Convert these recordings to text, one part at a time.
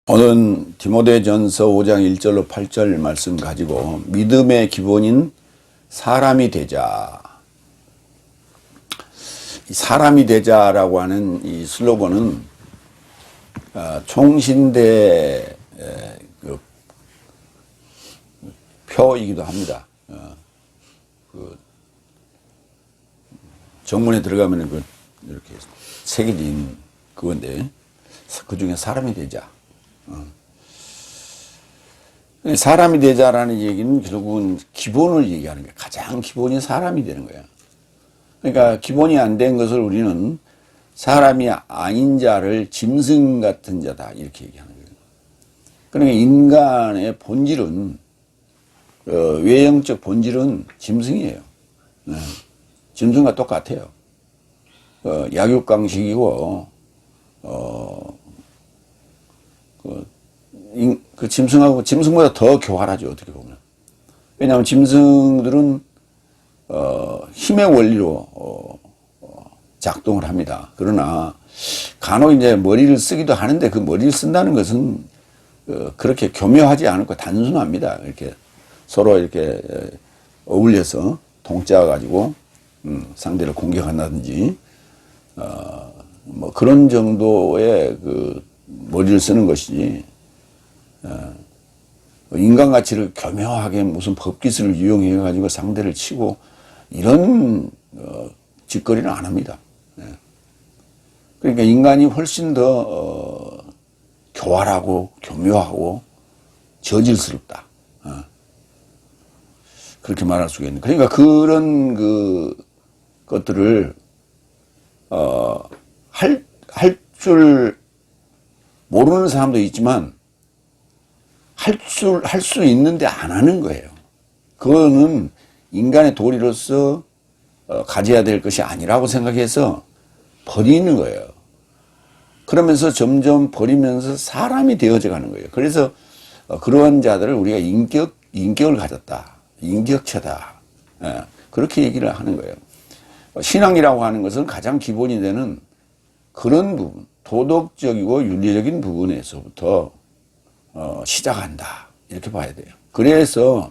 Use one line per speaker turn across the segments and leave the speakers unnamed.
오늘은 디모데전서 5장 1절로 8절 말씀 가지고 믿음의 기본인 사람이 되자. 사람이 되자라고 하는 이 슬로건은 총신대 그 표이기도 합니다. 정문에 들어가면 이렇게 새겨진 그건데 그 중에 사람이 되자. 사람이 되자라는 얘기는 결국은 기본을 얘기하는 거예요. 가장 기본이 사람이 되는 거예요. 그러니까 기본이 안 된 것을 우리는 사람이 아닌 자를 짐승 같은 자다 이렇게 얘기하는 거예요. 그러니까 인간의 본질은 외형적 본질은 짐승이에요. 짐승과 똑같아요. 약육강식이고 그 짐승보다 더 교활하죠, 어떻게 보면. 왜냐하면 짐승들은 힘의 원리로 작동을 합니다. 그러나 간혹 이제 머리를 쓰기도 하는데 그 머리를 쓴다는 것은 그렇게 교묘하지 않고 단순합니다. 이렇게 서로 이렇게 어울려서 동짜 가지고 상대를 공격한다든지 뭐 그런 정도의 그 머리를 쓰는 것이지 인간 가치를 교묘하게 무슨 법기술을 이용해 가지고 상대를 치고 이런 짓거리는 안 합니다. 그러니까 인간이 훨씬 더 교활하고 교묘하고 저질스럽다. 그렇게 말할 수가 있는. 그러니까 그런 그 것들을 할 줄 모르는 사람도 있지만 할 수 있는데 안 하는 거예요. 그거는 인간의 도리로서 가져야 될 것이 아니라고 생각해서 버리는 거예요. 그러면서 점점 버리면서 사람이 되어져 가는 거예요. 그래서 그러한 자들을 우리가 인격을 가졌다. 인격체다. 그렇게 얘기를 하는 거예요. 신앙이라고 하는 것은 가장 기본이 되는 그런 부분, 도덕적이고 윤리적인 부분에서부터 시작한다. 이렇게 봐야 돼요. 그래서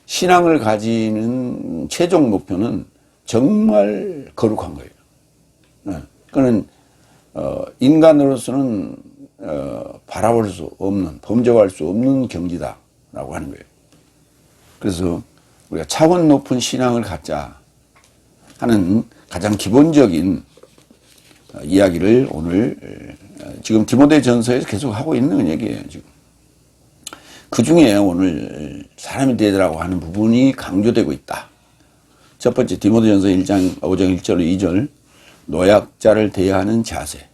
신앙을 가지는 최종 목표는 정말 거룩한 거예요. 그는 인간으로서는 바라볼 수 없는, 범접할 수 없는 경지다라고 하는 거예요. 그래서 우리가 차원 높은 신앙을 갖자 하는 가장 기본적인 이야기를 오늘 지금 디모데전서에서 계속 하고 있는 얘기예요. 지금 그 중에 오늘 사람이 되라고 하는 부분이 강조되고 있다. 첫 번째 디모데전서 1장 5장 1절 2절 노약자를 대하는 자세.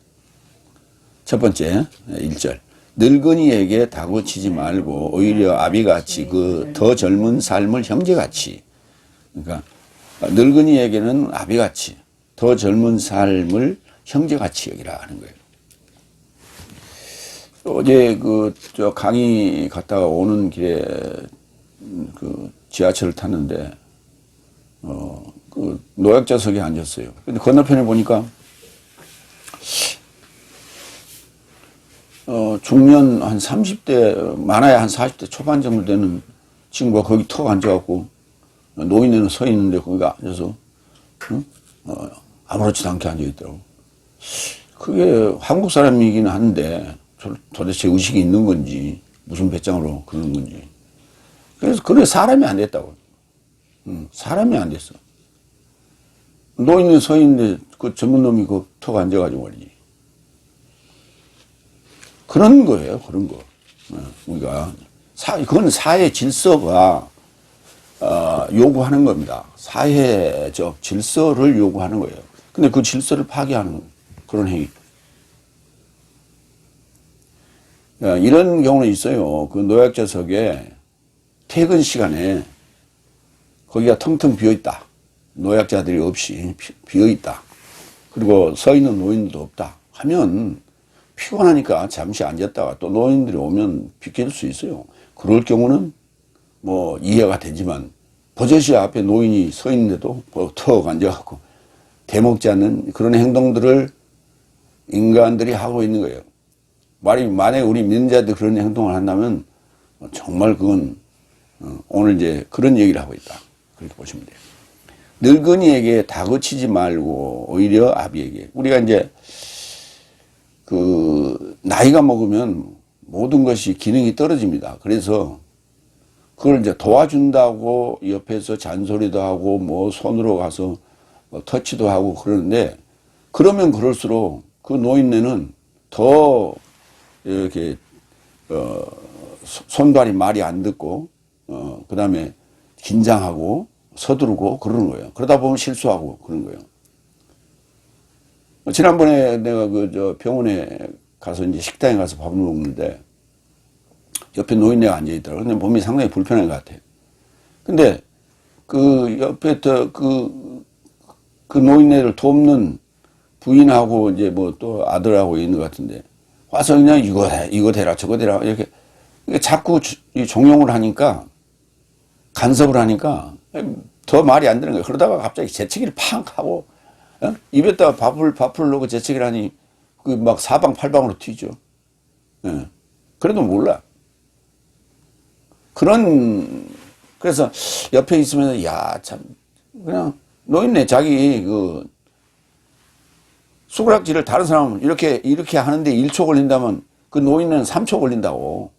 첫 번째 1절 늙은이에게 다그치지 말고 오히려 아비같이 그 더 젊은 삶을 형제같이. 그러니까 늙은이에게는 아비같이 더 젊은 삶을 형제같이 여기라 하는 거예요. 어제 저 강의 갔다가 오는 길에 그 지하철을 탔는데 그 노약자석에 앉았어요. 근데 건너편에 보니까 중년 한 30대 많아야 한 40대 초반 정도 되는 친구가 거기 턱 앉아갖고 노인네는 서 있는데 거기 앉아서 아무렇지도 않게 앉아있더라고. 그게 한국 사람이긴 한데 도대체 의식이 있는 건지 무슨 배짱으로 그러는 건지. 그래서 그게 사람이 안 됐다고. 사람이 안 됐어. 노인네 서 있는데 그 젊은 놈이 그 턱 앉아가지고 말이지. 그런 거예요. 그런 거. 우리가 그건 사회 질서가 요구하는 겁니다. 사회적 질서를 요구하는 거예요. 근데 그 질서를 파괴하는 그런 행위. 이런 경우는 있어요. 그 노약자석에 퇴근 시간에 거기가 텅텅 비어있다. 노약자들이 없이 비어있다. 그리고 서 있는 노인들도 없다. 하면 피곤하니까 잠시 앉았다가 또 노인들이 오면 비켜줄 수 있어요. 그럴 경우는 뭐 이해가 되지만 버젓이 앞에 노인이 서 있는데도 턱 앉아갖고 대먹지 않는 그런 행동들을 인간들이 하고 있는 거예요. 만약에 우리 믿는 자들 그런 행동을 한다면 정말 그건 오늘 이제 그런 얘기를 하고 있다. 그렇게 보시면 돼요. 늙은이에게 다그치지 말고 오히려 아비에게. 우리가 이제 그 나이가 먹으면 모든 것이 기능이 떨어집니다. 그래서 그걸 이제 도와준다고 옆에서 잔소리도 하고 뭐 손으로 가서 뭐 터치도 하고 그러는데, 그러면 그럴수록 그 노인네는 더 이렇게 손발이 말이 안 듣고 그 다음에 긴장하고 서두르고 그러는 거예요. 그러다 보면 실수하고 그런 거예요. 지난번에 내가 그 병원에 가서 이제 식당에 가서 밥을 먹는데 옆에 노인네가 앉아 있더라고요. 근데 몸이 상당히 불편한 것 같아요. 근데 그 옆에 그 노인네를 돕는 부인하고 이제 뭐 또 아들하고 있는 것 같은데 와서 그냥 이거 대라 저거 대라 이렇게 자꾸 종용을 하니까, 간섭을 하니까 더 말이 안 되는 거예요. 그러다가 갑자기 재채기를 팡 하고 입에다가 밥을 넣고 재채기를 하니 그 막 사방팔방으로 튀죠. 예. 그래도 몰라. 그래서 옆에 있으면서 참 그냥 노인네 자기 그 숟가락질을 다른 사람은 이렇게 하는데 1초 걸린다면 그 노인은 3초 걸린다고.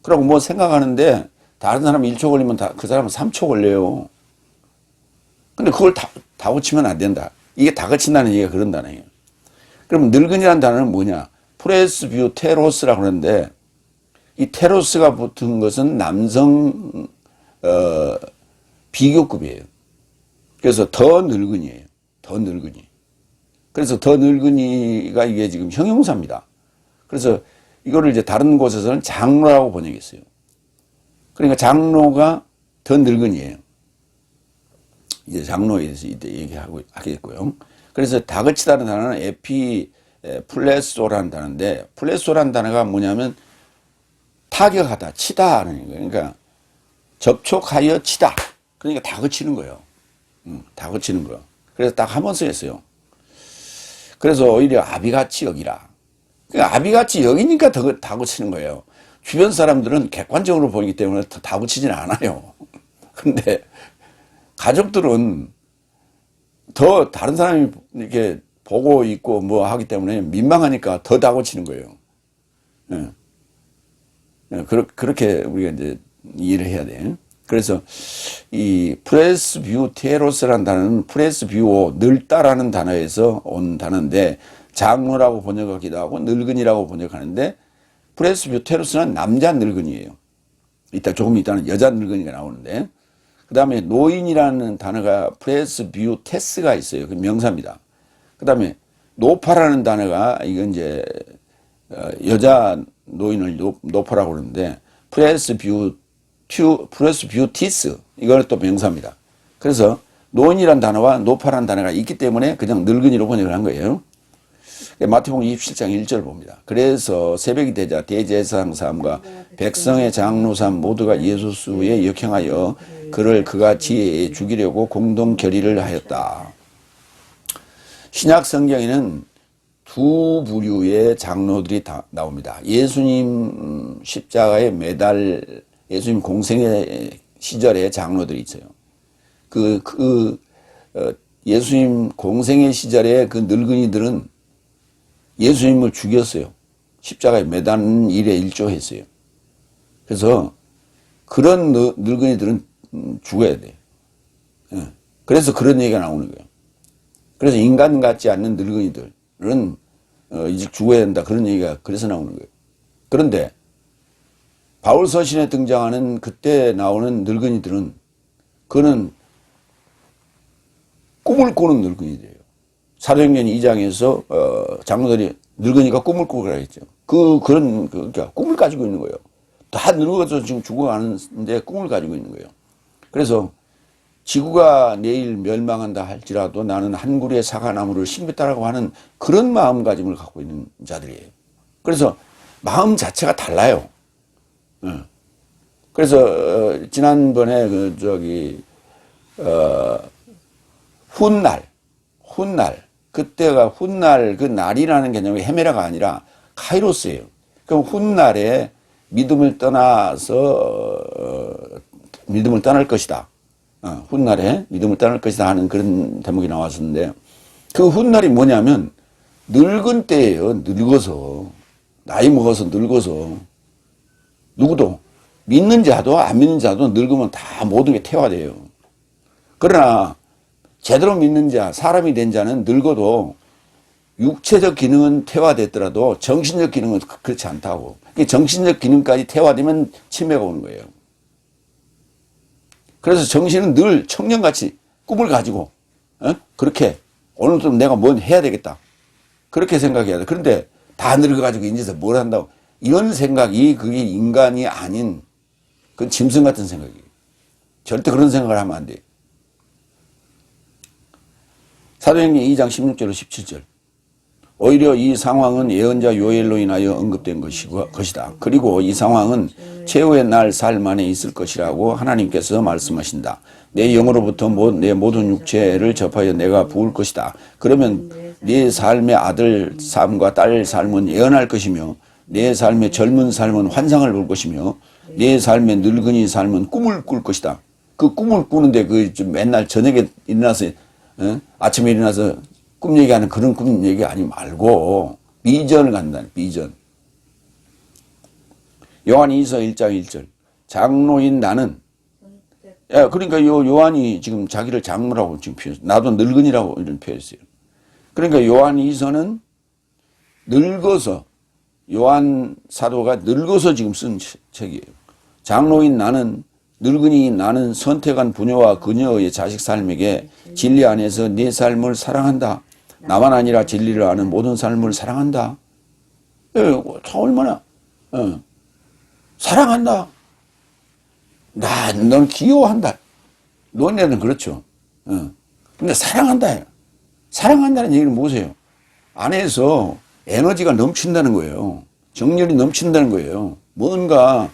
그러고 뭐 생각하는데 다른 사람이 1초 걸리면 그 사람은 3초 걸려요. 근데 그걸 다 고치면 안 된다. 이게 다 고친다는 얘기가 그런다는 얘기예요. 그럼 늙은이라는 단어는 뭐냐? 프레스뷰테로스라고 그러는데, 이 테로스가 붙은 것은 남성 비교급이에요. 그래서 더 늙은이에요. 더 늙은이. 그래서 더 늙은이가 이게 지금 형용사입니다. 그래서 이거를 이제 다른 곳에서는 장로라고 번역했어요. 그러니까 장로가 더 늙은이에요. 이제 장로에 대해서 이때 하겠고요. 그래서 다그치다는 단어는 플레소라는 단어인데, 플레소라는 단어가 뭐냐면 타격하다, 치다 하는 거예요. 그러니까 접촉하여 치다. 그러니까 다그치는 거예요. 다그치는 거. 그래서 딱 한 번 쓰였어요. 그래서 오히려 아비같이 여기라. 그러니까 아비같이 여기니까 더 다그치는 거예요. 주변 사람들은 객관적으로 보이기 때문에 더 다그치지는 않아요. 근데 가족들은 더 다른 사람이 이렇게 보고 있고 뭐 하기 때문에 민망하니까 더 다그치는 거예요. 예. 그렇게 우리가 이제 이해를 해야 돼. 그래서 이 프레스뷰테로스라는 단어는 프레스뷰오, 늙다라는 단어에서 온 단어인데, 장로라고 번역하기도 하고 늙은이라고 번역하는데, 프레스뷰테로스는 남자 늙은이에요. 조금 이따는 여자 늙은이가 나오는데, 그 다음에 노인이라는 단어가 프레스뷰테스가 있어요. 그 명사입니다. 그 다음에 노파라는 단어가 이건 이제 여자 노인을 노파라고 그러는데, 프레스뷰티스, 이걸 또 명사입니다. 그래서 노인이라는 단어와 노파라는 단어가 있기 때문에 그냥 늙은이로 번역을 한 거예요. 마태복음 27장 1절 봅니다. 그래서 새벽이 되자 대제사장 사람과 백성의 장로삼 모두가 예수에 역행하여 그를 그같이 죽이려고 공동 결의를 하였다. 신약 성경에는 두 부류의 장로들이 다 나옵니다. 예수님 십자가에 예수님 공생의 시절에 장로들이 있어요. 예수님 공생의 시절에 그 늙은이들은 예수님을 죽였어요. 십자가에 매다는 일에 일조했어요. 그래서 그런 늙은이들은 죽어야 돼요. 그래서 그런 얘기가 나오는 거예요. 그래서 인간 같지 않는 늙은이들은 이제 죽어야 된다. 그런 얘기가 그래서 나오는 거예요. 그런데 바울 서신에 등장하는 그때 나오는 늙은이들은 그는 꿈을 꾸는 늙은이들이에요. 사도행전 2장에서 장로들이 늙은이가 꿈을 꾸라 했죠. 그러니까 꿈을 가지고 있는 거예요. 다 늙어서 지금 죽어가는데 꿈을 가지고 있는 거예요. 그래서 지구가 내일 멸망한다 할지라도 나는 한 그루의 사과나무를 심겠다라고 하는 그런 마음가짐을 갖고 있는 자들이에요. 그래서 마음 자체가 달라요. 그래서 지난번에 훗날 그때가 훗날, 그 날이라는 개념이 헤메라가 아니라 카이로스예요. 그럼 훗날에 믿음을 떠나서 믿음을 떠날 것이다. 훗날에 믿음을 떠날 것이다 하는 그런 대목이 나왔었는데 그 훗날이 뭐냐면 늙은 때예요. 늙어서 나이 먹어서 늙어서 누구도 믿는 자도 안 믿는 자도 늙으면 다 모든 게 퇴화돼요. 그러나 제대로 믿는 자, 사람이 된 자는 늙어도 육체적 기능은 퇴화됐더라도 정신적 기능은 그렇지 않다고. 정신적 기능까지 퇴화되면 치매가 오는 거예요. 그래서 정신은 늘 청년같이 꿈을 가지고 그렇게 오늘도 내가 뭘 해야 되겠다. 그렇게 생각해야 돼. 그런데 다 늙어가지고 이제서 뭘 한다고. 이런 생각이 그게 인간이 아닌 그건 짐승 같은 생각이에요. 절대 그런 생각을 하면 안 돼. 사도행전 2장 16절로 17절. 오히려 이 상황은 예언자 요엘로 인하여 언급된 것이다. 그리고 이 상황은 최후의 날 삶 안에 있을 것이라고 하나님께서 말씀하신다. 내 영으로부터 내 모든 육체를 접하여 내가 부을 것이다. 그러면 내 삶의 아들 삶과 딸 삶은 예언할 것이며 내 삶의 젊은 삶은 환상을 볼 것이며 내 삶의 늙은이 삶은 꿈을 꿀 것이다. 그 꿈을 꾸는데 맨날 저녁에 일어나서 아침에 일어나서 꿈 얘기하는 그런 꿈 얘기 아니 말고 비전을 갖는다는 비전. 요한이서 1장 1절. 장로인 나는 그러니까 요한이 지금 자기를 장로라고 지금 표현했어요. 나도 늙은이라고 이런 표현했어요. 그러니까 요한이서는 늙어서 요한 사도가 늙어서 지금 쓴 책이에요. 장로인 나는 늙은이 나는 선택한 부녀와 그녀의 자식 삶에게 진리 안에서 내 삶을 사랑한다. 나만 아니라 진리를 아는 모든 삶을 사랑한다. 얼마나 사랑한다. 넌 귀여워한다. 너네는 그렇죠. 근데 사랑한다. 사랑한다는 얘기는 무엇이에요? 안에서 에너지가 넘친다는 거예요. 정열이 넘친다는 거예요. 뭔가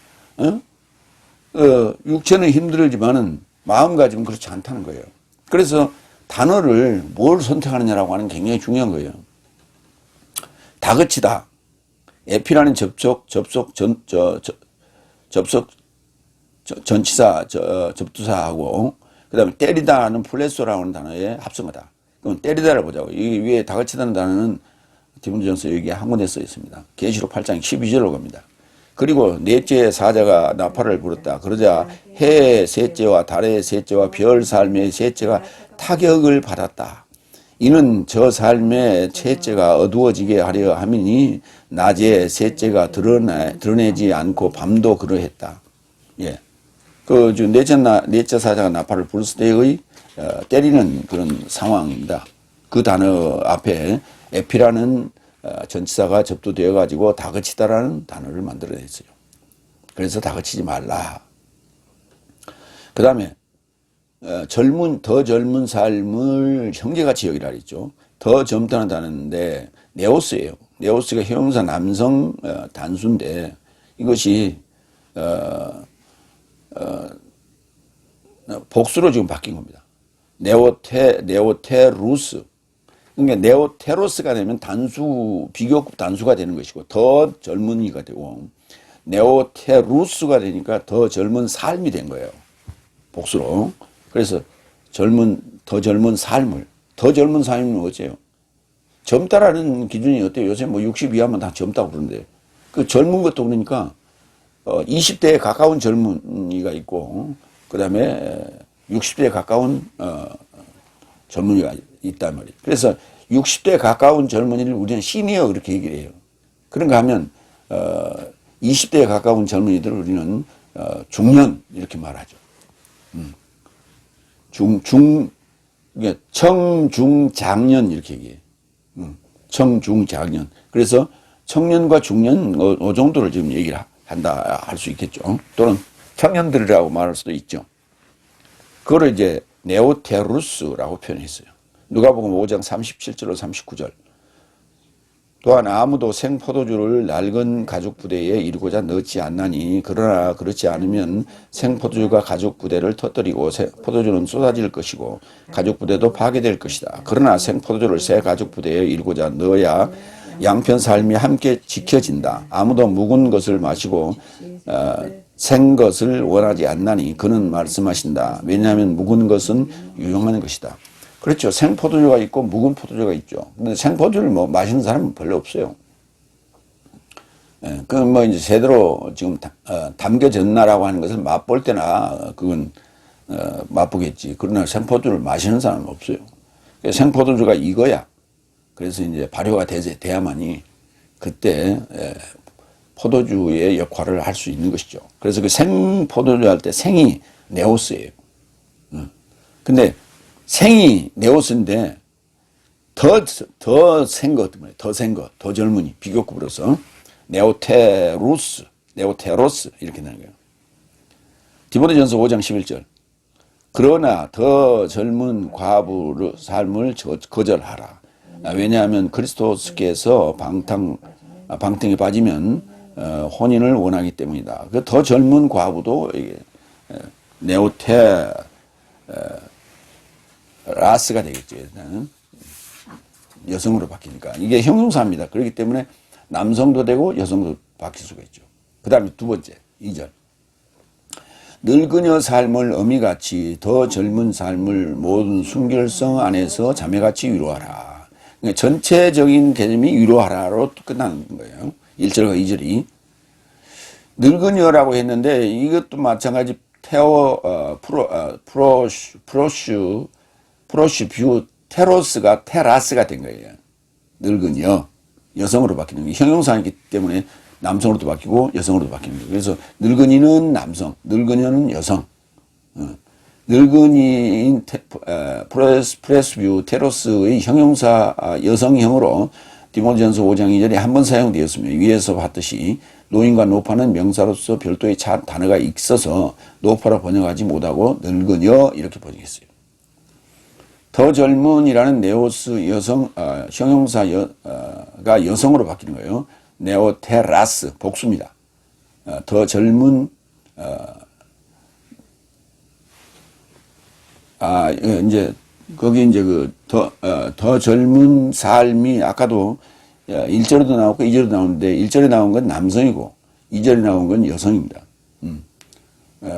육체는 힘들지만은 마음가짐은 그렇지 않다는 거예요. 그래서 단어를 뭘 선택하느냐라고 하는 게 굉장히 중요한 거예요. 다그치다. 에피라는 전치사, 접두사하고, 그 다음에 때리다는 플레소라고 하는 단어의 합성어다. 그럼 때리다를 보자고. 이 위에 다그치다는 단어는 디모데전서 여기 한 군데 써 있습니다. 계시록 8장 12절로 갑니다. 그리고 넷째 사자가 나팔을 불었다. 그러자 해의 셋째와 달의 셋째와 별 삶의 셋째가 타격을 받았다. 이는 저 삶의 셋째가 어두워지게 하려 함이니 낮에 셋째가 드러내지 않고 밤도 그러했다. 예. 넷째 사자가 나팔을 불었을 때의 때리는 그런 상황입니다. 그 단어 앞에 에피라는 전치사가 접두되어 가지고 다그치다라는 단어를 만들어냈어요. 그래서 다그치지 말라. 그 다음에 더 젊은 삶을 형제같이 여기라 그랬죠. 더 젊다는 단어인데 네오스예요. 네오스가 형용사 남성 단수인데 이것이 복수로 지금 바뀐 겁니다. 네오테루스. 그러니까 네오테로스가 되면 비교급 단수가 되는 것이고 더 젊은이가 되고 네오테루스가 되니까 더 젊은 삶이 된 거예요. 복수로. 그래서 더 젊은 삶이 어째요? 젊다라는 기준이 어때요? 요새 60 이하면 다 젊다고 그러는데 그 젊은 것도 그러니까 20대에 가까운 젊은이가 있고 그 다음에 60대에 가까운 젊은이가 있단 말이에요. 그래서 60대에 가까운 젊은이를 우리는 시니어 그렇게 얘기를 해요. 그런가 하면 20대에 가까운 젊은이들을 우리는 중년 이렇게 말하죠. 청중장년 이렇게 얘기해요. 청중장년. 그래서 청년과 중년 그 정도를 지금 얘기를 한다 할 수 있겠죠. 또는 청년들이라고 말할 수도 있죠. 그거를 이제 네오테루스라고 표현했어요. 누가복음 5장 37절로 39절. 또한 아무도 생포도주를 낡은 가죽 부대에 이르고자 넣지 않나니 그러나 그렇지 않으면 생포도주가 가죽 부대를 터뜨리고 포도주는 쏟아질 것이고 가죽 부대도 파괴될 것이다. 그러나 생포도주를 새 가죽 부대에 이르고자 넣어야 양편 삶이 함께 지켜진다. 아무도 묵은 것을 마시고 생 것을 원하지 않나니 그는 말씀하신다. 왜냐하면 묵은 것은 유용한 것이다. 그렇죠. 생 포도주가 있고 묵은 포도주가 있죠. 근데 생 포도주를 뭐 마시는 사람은 별로 없어요. 예, 그건 뭐 이제 제대로 지금 담겨졌나라고 하는 것을 맛볼 때나 그건 맛보겠지. 그러나 생포도주를 마시는 사람은 없어요. 생포도주가 이거야. 그래서 이제 발효가 돼야만이 그때 포도주의 역할을 할 수 있는 것이죠. 그래서 그 생포도주 할 때 생이 네오스예요. 근데 생이 네오스인데 더 센 것, 더 젊은이, 비교급으로서 네오테로스 이렇게 되는 거예요. 디모데전서 5장 11절. 그러나 더 젊은 과부의 삶을 거절하라. 왜냐하면 그리스도께서 방탕에 빠지면 혼인을 원하기 때문이다. 그 더 젊은 과부도 라스가 되겠죠. 일단은 여성으로 바뀌니까 이게 형용사입니다. 그렇기 때문에 남성도 되고 여성도 바뀔 수가 있죠. 그 다음에 두 번째 2절. 늙은여 삶을 어미같이 더 젊은 삶을 모든 순결성 안에서 자매같이 위로하라. 그러니까 전체적인 개념이 위로하라로 끝나는 거예요. 1절과 2절이. 늙은여라고 했는데 이것도 마찬가지 프로슈뷰 테로스가 테라스가 된 거예요. 늙은여. 여성으로 바뀌는 거예요. 형용사이기 때문에 남성으로도 바뀌고 여성으로도 바뀌는 거예요. 그래서 늙은이는 남성, 늙은여는 여성. 늙은이인 프레스뷰 테로스의 형용사 여성형으로 디모데전서 5장 2절에 한 번 사용되었으며 위에서 봤듯이 노인과 노파는 명사로서 별도의 단어가 있어서 노파로 번역하지 못하고 늙은여 이렇게 번역했어요. 더 젊은이라는 네오스 형용사가 여성으로 바뀌는 거예요. 네오테라스 복수입니다. 더 젊은 이제 거기 이제 더 젊은 삶이 아까도 1절에도 나오고 2절에도 나오는데 1절에 나온 건 남성이고 2절에 나온 건 여성입니다.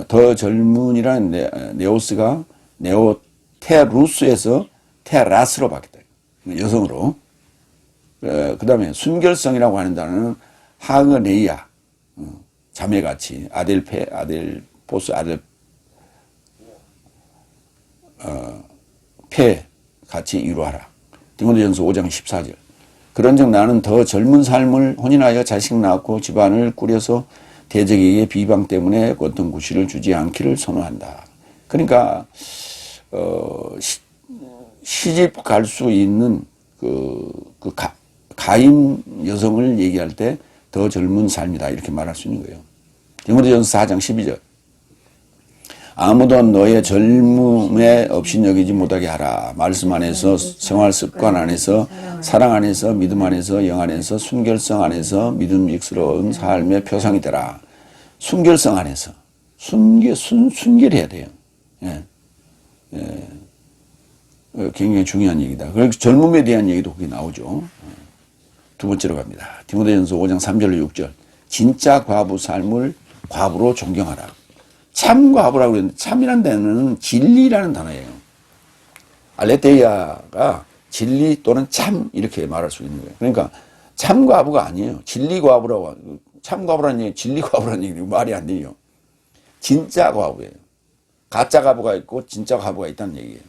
더 젊은이라는 네오스가 네오테루스에서 테라스로 바뀌었다. 여성으로. 그 다음에 순결성이라고 하는 단어는 하그네이아, 자매같이, 아델포스, 페 같이 이루하라. 디모데전서 5장 14절. 그런즉 나는 더 젊은 삶을 혼인하여 자식 낳고 집안을 꾸려서 대적에게 비방 때문에 어떤 구실을 주지 않기를 선호한다. 그러니까 시집 갈 수 있는 가임 여성을 얘기할 때 더 젊은 삶이다 이렇게 말할 수 있는 거예요. 디모데전서 4장 12절. 아무도 너의 젊음에 업신여기지 못하게 하라. 말씀 안에서, 생활 습관 안에서, 사랑 안에서, 믿음 안에서, 영 안에서, 순결성 안에서 믿음직스러운 삶의 표상이 되라. 순결성 안에서 순결해야 돼요. 예. 굉장히 중요한 얘기다. 그리고 젊음에 대한 얘기도 거기 나오죠. 두 번째로 갑니다. 디모데전서 5장 3절로 6절. 진짜 과부 삶을 과부로 존경하라. 참 과부라고 그랬는데 참이라는 단어는 진리라는 단어예요. 알레테이아가 진리 또는 참 이렇게 말할 수 있는 거예요. 그러니까 참 과부가 아니에요. 진리 과부라고. 참 과부라는 얘기, 진리 과부라는 얘기 말이 안 돼요. 진짜 과부예요. 가짜 과부가 있고 진짜 과부가 있다는 얘기예요.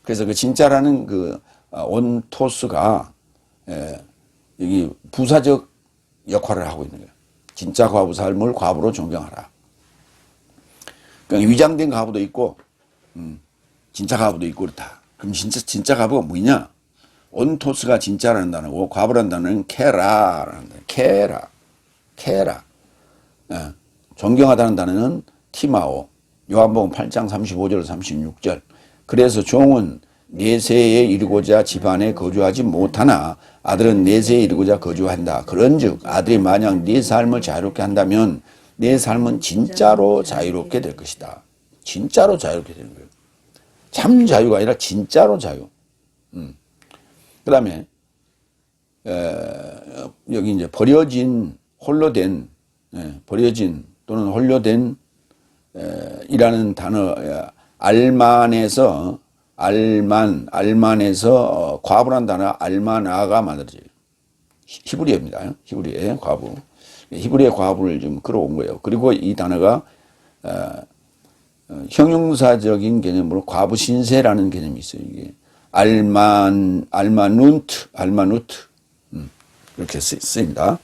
그래서 그 진짜라는 온토스가 여기 부사적 역할을 하고 있는 거예요. 진짜 과부 삶을 과부로 존경하라. 그러니까 위장된 과부도 있고, 진짜 과부도 있고 그렇다. 그럼 진짜 과부가 뭐냐? 온토스가 진짜라는 단어고, 과부라는 단어는 케라라는 단어. 케라. 존경하다는 단어는 티마오. 요한복음 8장 35절 36절. 그래서 종은 내세에 이르고자 집안에 거주하지 못하나 아들은 내세에 이르고자 거주한다. 그런즉 아들이 만약 네 삶을 자유롭게 한다면 내 삶은 진짜로 자유롭게 될 것이다. 진짜로 자유롭게 되는 거예요. 참 자유가 아니라 진짜로 자유. 그 다음에 여기 이제 버려진, 홀로 된, 버려진 또는 홀로 된, 이라는 단어, 알만에서 과부란 단어 알마나가 만들어져요. 히브리어입니다. 히브리어의 과부. 히브리어의 과부를 좀 끌어온 거예요. 그리고 이 단어가, 형용사적인 개념으로 과부 신세라는 개념이 있어요. 이게 알마누트, 이렇게 쓰입니다.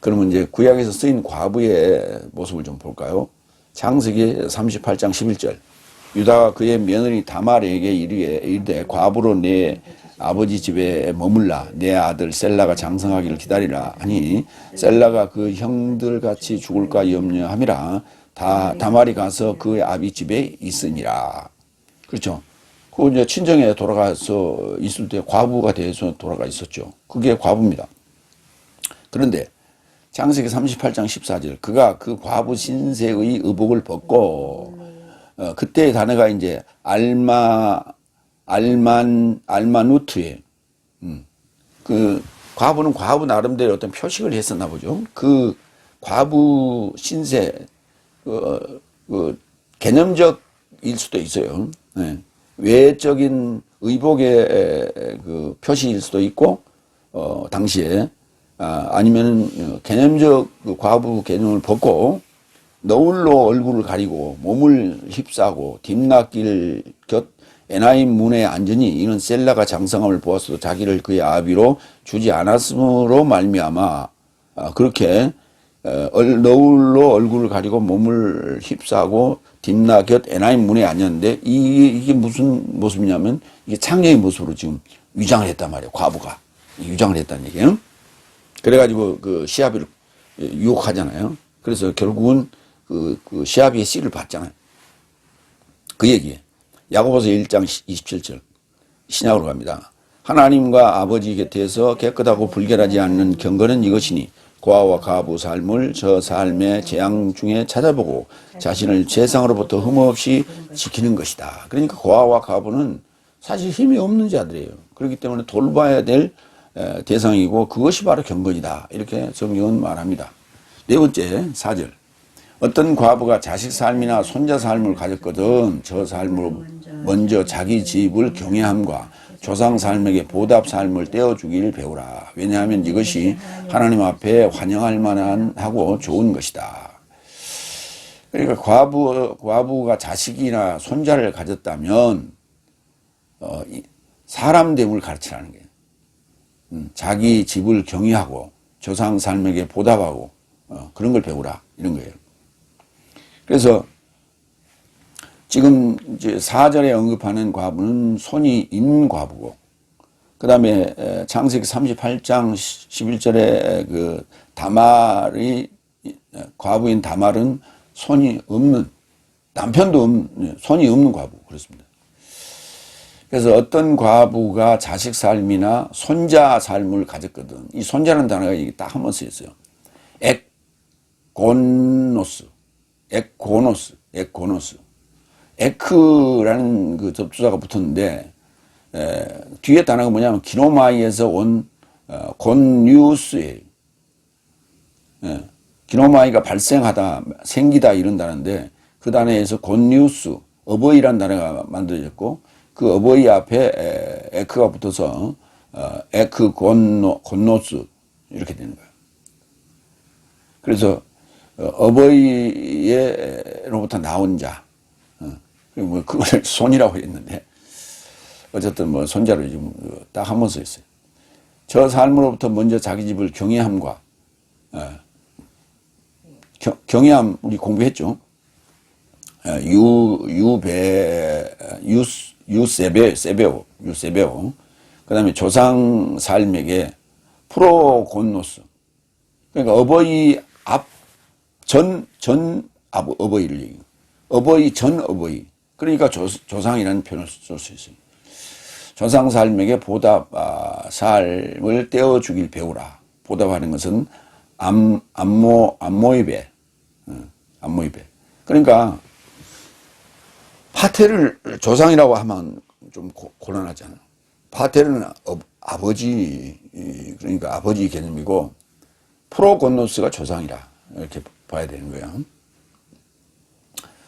그러면 이제 구약에서 쓰인 과부의 모습을 좀 볼까요? 창세기 38장 11절. 유다가 그의 며느리 다말에게 이르되 과부로 내 아버지 집에 머물라. 내 아들 셀라가 장성하기를 기다리라 하니 셀라가 그 형들 같이 죽을까 염려함이라. 다말이 가서 그의 아비 집에 있으니라. 그렇죠. 그 이제 친정에 돌아가서 있을 때 과부가 돼서 돌아가 있었죠. 그게 과부입니다. 그런데 창세기 38장 14절, 그가 그 과부 신세의 의복을 벗고, 그때의 단어가 이제 알마누트에, 그 과부는 과부 나름대로 어떤 표식을 했었나 보죠. 그 과부 신세, 개념적일 수도 있어요. 외적인 의복의 그 표시일 수도 있고, 당시에, 아니면은 개념적 그 과부 개념을 벗고 너울로 얼굴을 가리고 몸을 휩싸고 딥낫길 곁 에나임 문에 앉으니 이는 셀라가 장성함을 보았어도 자기를 그의 아비로 주지 않았으므로 말미암아 그렇게 너울로 얼굴을 가리고 몸을 휩싸고 딥낫 곁 에나임 문에 앉았는데 이게 무슨 모습이냐면 이게 창녀의 모습으로 지금 위장을 했단 말이에요. 과부가 위장을 했다는 얘기예요. 그래가지고 그 시아비를 유혹하잖아요. 그래서 결국은 그 시아비의 씨를 받잖아요. 그 얘기에 야고보서 1장 27절 신약으로 갑니다. 하나님과 아버지 곁에서 깨끗하고 불결하지 않는 경건은 이것이니 고아와 가부 삶을 저 삶의 재앙 중에 찾아보고 자신을 죄상으로부터 흠없이 지키는 것이다. 그러니까 고아와 가부는 사실 힘이 없는 자들이에요. 그렇기 때문에 돌봐야 될 대상이고 그것이 바로 경건이다. 이렇게 성경은 말합니다. 네 번째 4절. 어떤 과부가 자식 삶이나 손자 삶을 가졌거든 저 삶으로 먼저 자기 집을 경외함과 조상 삶에게 보답 삶을 떼어주기를 배우라. 왜냐하면 이것이 하나님 앞에 환영할 만한 하고 좋은 것이다. 그러니까 과부가 자식이나 손자를 가졌다면 사람됨을 가르치라는 거예요. 자기 집을 경외하고 조상 삶에게 보답하고 그런 걸 배우라 이런 거예요. 그래서 지금 이제 4절에 언급하는 과부는 손이 있는 과부고, 그 다음에 창세기 38장 11절에 그 과부인 다말은 손이 없는, 남편도 없는, 손이 없는 과부, 그렇습니다. 그래서 어떤 과부가 자식 삶이나 손자 삶을 가졌거든. 이 손자라는 단어가 딱 한 번 쓰였어요. 에코노스. 에크라는 그 접두사가 붙었는데, 뒤에 단어가 뭐냐면, 기노마이에서 온, 곤뉴스예요. 기노마이가 발생하다, 생기다 이런 단어인데, 그 단어에서 곤뉴스, 어버이란 단어가 만들어졌고, 그 어버이 앞에 에크가 붙어서, 에크 곤노스, 이렇게 되는 거예요. 그래서, 어버이로부터 나온 자, 뭐 그걸 손이라고 했는데 어쨌든 뭐 손자를 지금 딱 한 번 써 있어요. 저 삶으로부터 먼저 자기 집을 경외함과 경외함 우리 공부했죠. 유세베오. 그다음에 조상 삶에게 프로곤노스. 그러니까 어버이 어버이를 얘기해요. 어버이 전 어버이. 그러니까 조상이라는 표현을 쓸 수 있어요. 조상 삶에게 보답 삶을 떼어주길 배우라. 보답하는 것은 안모이베. 그러니까 파테를 조상이라고 하면 좀 곤란하잖아요. 파테는 그러니까 아버지 개념이고 프로곤노스가 조상이라 이렇게 봐야 되는 거예요.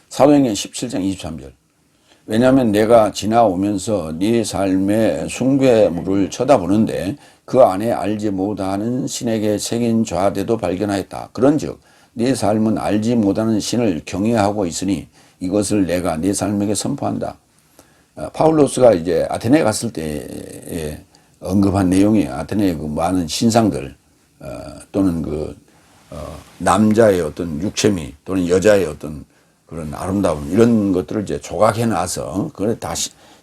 사도행전 17장 23절. 왜냐하면 내가 지나오면서 네 삶의 숭배물을 쳐다보는데 그 안에 알지 못하는 신에게 새긴 좌대도 발견하였다. 그런즉 네 삶은 알지 못하는 신을 경외하고 있으니 이것을 내가 네 삶에게 선포한다. 파울로스가 이제 아테네에 갔을 때 언급한 내용이 아테네의 그 많은 신상들 또는 남자의 어떤 육체미 또는 여자의 어떤 그런 아름다움 이런 것들을 이제 조각해 놔서 그걸 다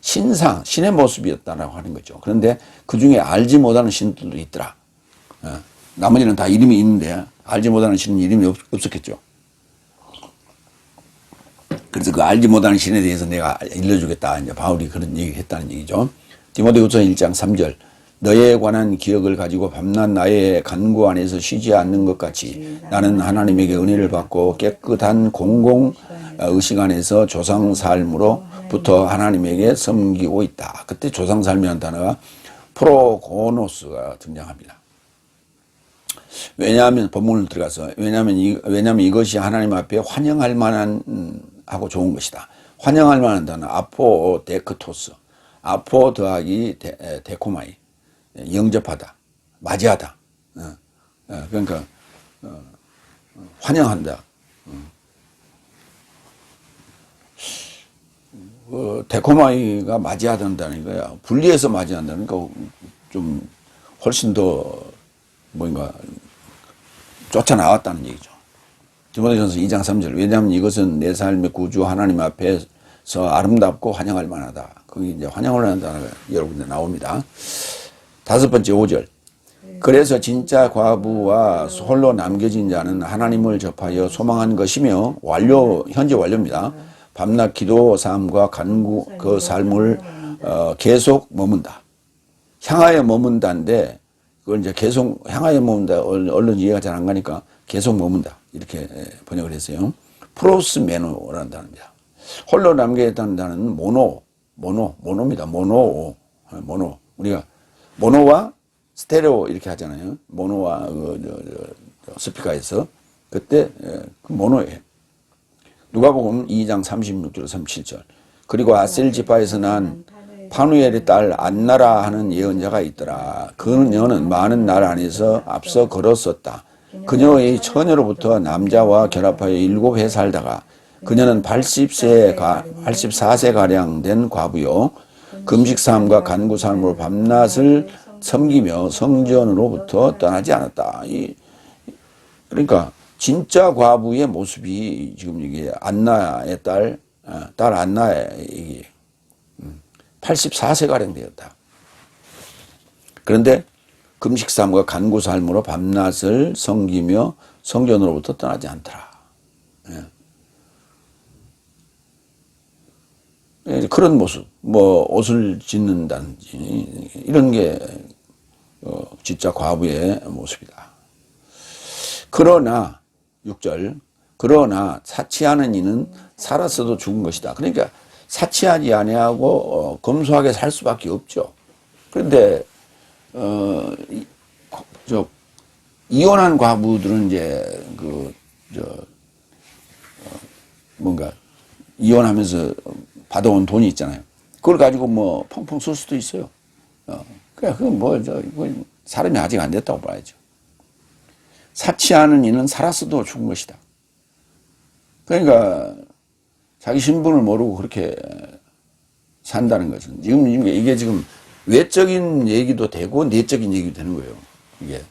신의 모습이었다라고 하는 거죠. 그런데 그 중에 알지 못하는 신들도 있더라. 나머지는 다 이름이 있는데 알지 못하는 신은 이름이 없었겠죠. 그래서 그 알지 못하는 신에 대해서 내가 일러주겠다. 이제 바울이 그런 얘기를 했다는 얘기죠. 디모데후서 1장 3절. 너에 관한 기억을 가지고 밤낮 나의 간구 안에서 쉬지 않는 것 같이 나는 하나님에게 은혜를 받고 깨끗한 공공 의식 안에서 조상 삶으로부터 하나님에게 섬기고 있다. 그때 조상 삶이라는 단어가 프로고노스가 등장합니다. 왜냐하면 본문을 들어가서 왜냐하면 이것이 하나님 앞에 환영할 만한 하고 좋은 것이다. 환영할 만한 단어 아포데크토스. 아포 더하기 데코마이. 영접하다, 맞이하다. 그러니까 환영한다. 데코마이가 맞이하다는 거야. 분리해서 맞이한다는 거 좀 훨씬 더 뭔가 쫓아나왔다는 얘기죠. 디모데전서 2장 3절. 왜냐하면 이것은 내 삶의 구주 하나님 앞에서 아름답고 환영할 만하다. 거기 이제 환영을 하는 단어가 여러 군데 나옵니다. 다섯 번째 5절. 그래서 진짜 과부와 홀로 남겨진 자는 하나님을 접하여 소망한 것이며 현재 완료입니다. 밤낮 기도 삶과 간구 그 삶을 계속 머문다. 향하여 머문다인데 그걸 이제 계속 향하여 머문다. 얼른 이해가 잘 안 가니까 계속 머문다. 이렇게 번역을 했어요. 프로스메노라는 단어입니다. 홀로 남겨졌다는 단어는 모노입니다. 모노. 우리가 모노와 스테레오 이렇게 하잖아요. 모노와 스피커에서 그때 그 모노예요. 누가복음 2장 36절 37절. 그리고 아셀 지파에서 난 파누엘의 딸 안나라 하는 예언자가 있더라. 그녀는 많은 나라 안에서 앞서 걸었었다. 그녀의 처녀로부터 남자와 결합하여 7해 살다가 그녀는 84세가량 된 과부요. 금식삶과 간구삶으로 밤낮을 섬기며 성전으로부터 떠나지 않았다. 그러니까 진짜 과부의 모습이 지금 이게 안나의 딸 안나의 84세가량 되었다. 그런데 금식삶과 간구삶으로 밤낮을 섬기며 성전으로부터 떠나지 않더라. 그런 모습, 옷을 짓는다든지, 이런 게, 진짜 과부의 모습이다. 그러나, 6절, 그러나 사치하는 이는 살았어도 죽은 것이다. 그러니까 사치하지 아니하고, 검소하게 살 수밖에 없죠. 그런데, 이혼한 과부들은 이제, 이혼하면서 받아온 돈이 있잖아요. 그걸 가지고 펑펑 쓸 수도 있어요. 그건 사람이 아직 안 됐다고 봐야죠. 사치하는 이는 살았어도 죽은 것이다. 그러니까 자기 신분을 모르고 그렇게 산다는 것은 이게 지금 외적인 얘기도 되고 내적인 얘기도 되는 거예요. 이게.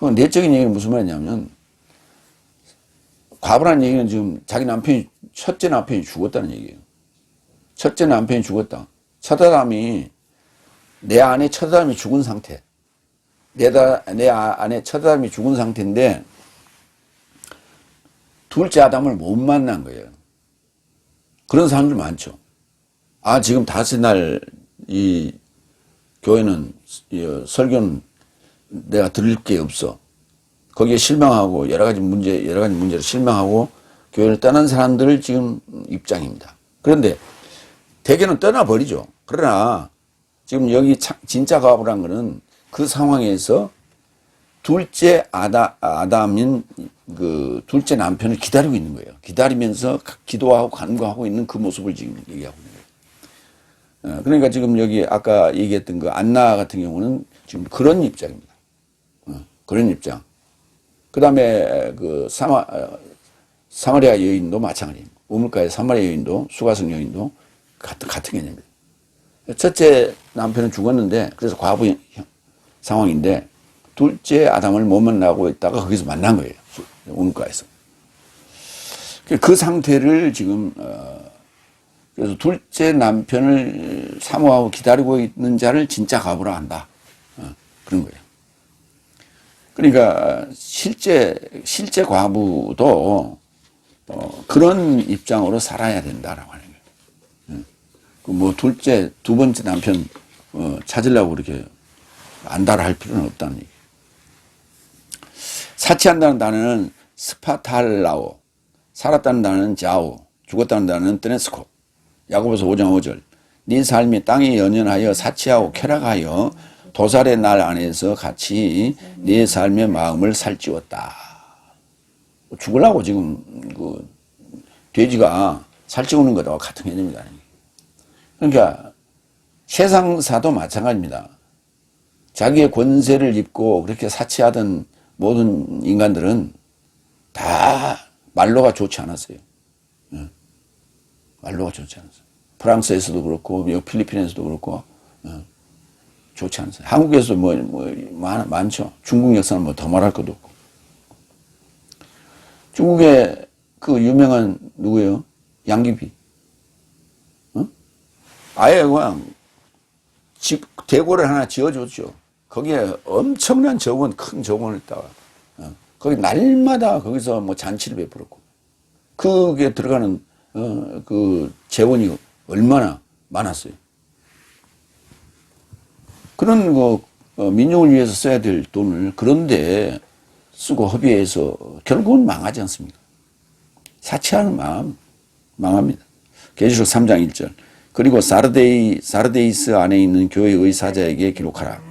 내적인 얘기는 무슨 말이냐면 과부라는 얘기는 지금 자기 첫째 남편이 죽었다는 얘기예요. 첫째 남편이 죽었다. 내 안에 첫아담이 죽은 상태. 내 안에 첫아담이 죽은 상태인데 둘째 아담을 못 만난 거예요. 그런 사람들 많죠. 지금 다섯 날 이 교회는 설교는 내가 들을 게 없어. 거기에 실망하고 여러 가지 문제로 실망하고 교회를 떠난 사람들 지금 입장입니다. 그런데 대개는 떠나버리죠. 그러나 지금 여기 진짜 과부란 거는 그 상황에서 둘째 아담인 그 둘째 남편을 기다리고 있는 거예요. 기다리면서 기도하고 간구하고 있는 그 모습을 지금 얘기하고 있는 거예요. 그러니까 지금 여기 아까 얘기했던 그 안나 같은 경우는 지금 그런 입장입니다. 그런 입장. 그 다음에 그 사마리아 여인도 마찬가지입니다. 우물가의 사마리아 여인도 수가성 여인도 같은 개념입니다. 첫째 남편은 죽었는데 그래서 과부 상황인데 둘째 아담을 못 만나고 있다가 거기서 만난 거예요. 우물가에서. 그 상태를 지금 그래서 둘째 남편을 사모하고 기다리고 있는 자를 진짜 과부라 한다. 그런 거예요. 그러니까 실제 과부도 그런 입장으로 살아야 된다라고 하는 거예요. 뭐 두 번째 남편 찾으려고 그렇게 안달을 할 필요는 없다는 얘기. 사치한다는 단어는 스파탈라오, 살았다는 단어는 자오, 죽었다는 단어는 뜨네스코. 야고보서 5장 5절. 네 삶이 땅에 연연하여 사치하고 쾌락하여 도살의 날 안에서 같이 네 삶의 마음을 살찌웠다. 죽으려고 지금 그 돼지가 살찌우는 것과 같은 개념이다. 그러니까 세상사도 마찬가지입니다. 자기의 권세를 입고 그렇게 사치하던 모든 인간들은 다 말로가 좋지 않았어요. 말로가 좋지 않았어요. 프랑스에서도 그렇고 필리핀에서도 그렇고 좋지 않았어요. 한국에서도 많죠. 중국 역사는 뭐 더 말할 것도 없고. 중국의 그 유명한 누구예요? 양귀비. 아예 그냥 대궐을 하나 지어줬죠. 거기에 엄청난 정원, 큰 정원을 있다가 거기 날마다 거기서 뭐 잔치를 베풀었고 그게 들어가는 그 재원이 얼마나 많았어요. 그런 민족을 위해서 써야 될 돈을 그런데 쓰고 허비해서 결국은 망하지 않습니까? 사치하는 마음 망합니다. 계시록 3장 1절. 그리고 사르데이스 안에 있는 교회의 사자에게 기록하라.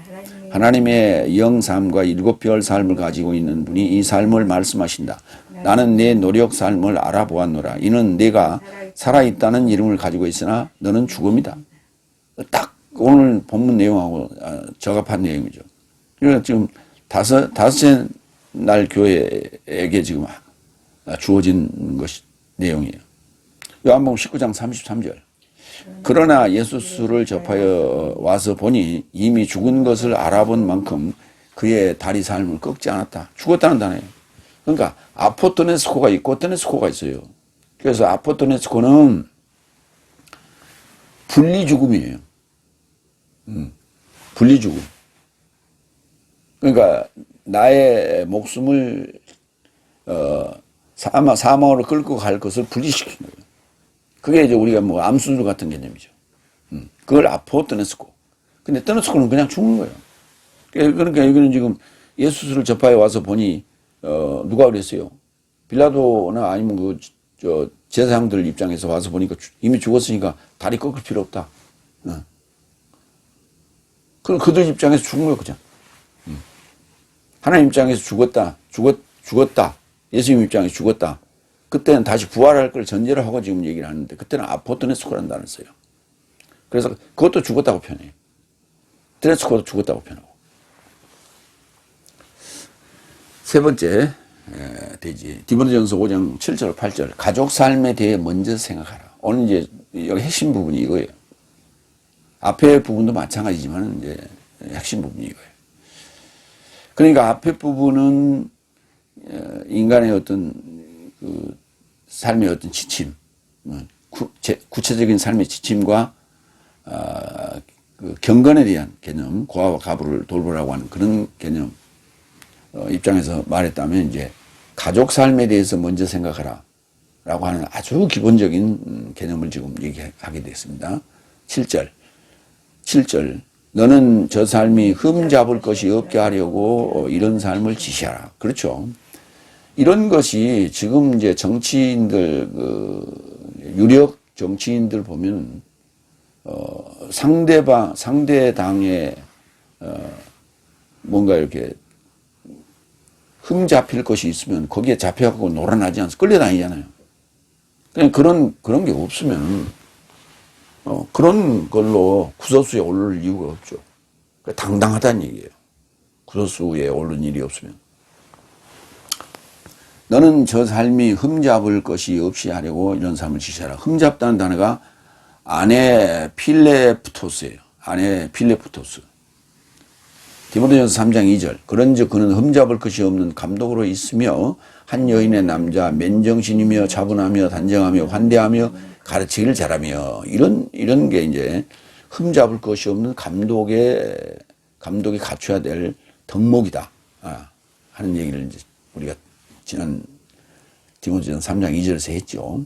하나님의 영삶과 일곱 별 삶을 가지고 있는 분이 이 삶을 말씀하신다. 나는 내 노력 삶을 알아보았노라. 이는 내가 살아있다는 이름을 가지고 있으나 너는 죽음이다. 딱 오늘 본문 내용하고 적합한 내용이죠. 그래서 지금 다섯째 날 교회에게 지금 주어진 것이 내용이에요. 요한복음 19장 33절. 그러나 예수를 접하여 와서 보니 이미 죽은 것을 알아본 만큼 그의 다리 삶을 꺾지 않았다. 죽었다는 단어예요. 그러니까 아포토네스코가 있고 뜨네스코가 있어요. 그래서 아포토네스코는 분리죽음이에요. 분리죽음. 그러니까 나의 목숨을 사망으로 끌고 갈 것을 분리시키는 거예요. 그게 이제 우리가 뭐 암수술 같은 개념이죠. 그걸 아포뜨네스코. 근데 뜨네스코는 그냥 죽는 거예요. 그러니까 여기는 지금 예수를 접하여 와서 보니 누가 그랬어요? 빌라도나 아니면 제사장들 입장에서 와서 보니까 이미 죽었으니까 다리 꺾을 필요 없다. 그럼 그들 입장에서 죽은 거예요, 그냥. 하나님 입장에서 죽었다. 예수님 입장에서 죽었다. 그때는 다시 부활할 걸 전제를 하고 지금 얘기를 하는데 그때는 아포토네스코라는 단어를 써요. 그래서 그것도 죽었다고 표현해요. 드네스코도 죽었다고 표현하고. 세 번째 되지. 디모데전서 5장 7절 8절. 가족 삶에 대해 먼저 생각하라. 오늘 이제 여기 핵심 부분이 이거예요. 앞에 부분도 마찬가지지만 이제 핵심 부분이 이거예요. 그러니까 앞에 부분은 인간의 어떤 그 삶의 어떤 지침, 구체적인 삶의 지침과 그 경건에 대한 개념, 고아와 가부를 돌보라고 하는 그런 개념 입장에서 말했다면 이제 가족 삶에 대해서 먼저 생각하라 라고 하는 아주 기본적인 개념을 지금 얘기하게 됐습니다. 7절. 너는 저 삶이 흠잡을 것이 없게 하려고 이런 삶을 지시하라. 그렇죠. 이런 것이 지금 이제 정치인들, 유력 정치인들 보면, 상대당에 뭔가 이렇게 흠 잡힐 것이 있으면 거기에 잡혀갖고 놀아나지 않아서 끌려다니잖아요. 그냥 그런 게 없으면, 그런 걸로 구설수에 오를 이유가 없죠. 당당하다는 얘기예요. 구설수에 오른 일이 없으면. 너는 저 삶이 흠잡을 것이 없이 하려고 이런 삶을 지시하라. 흠잡다는 단어가 아네 필레프토스예요. 아네 필레프토스. 디모데전서 3장 2절. 그런즉 그는 흠잡을 것이 없는 감독으로 있으며 한 여인의 남자 맨정신이며 차분하며 단정하며 환대하며 가르치기를 잘하며 이런 게 이제 흠잡을 것이 없는 감독이 갖춰야 될 덕목이다 하는 얘기를 이제 우리가 지난 디모데전서 3장 2절에서 했죠.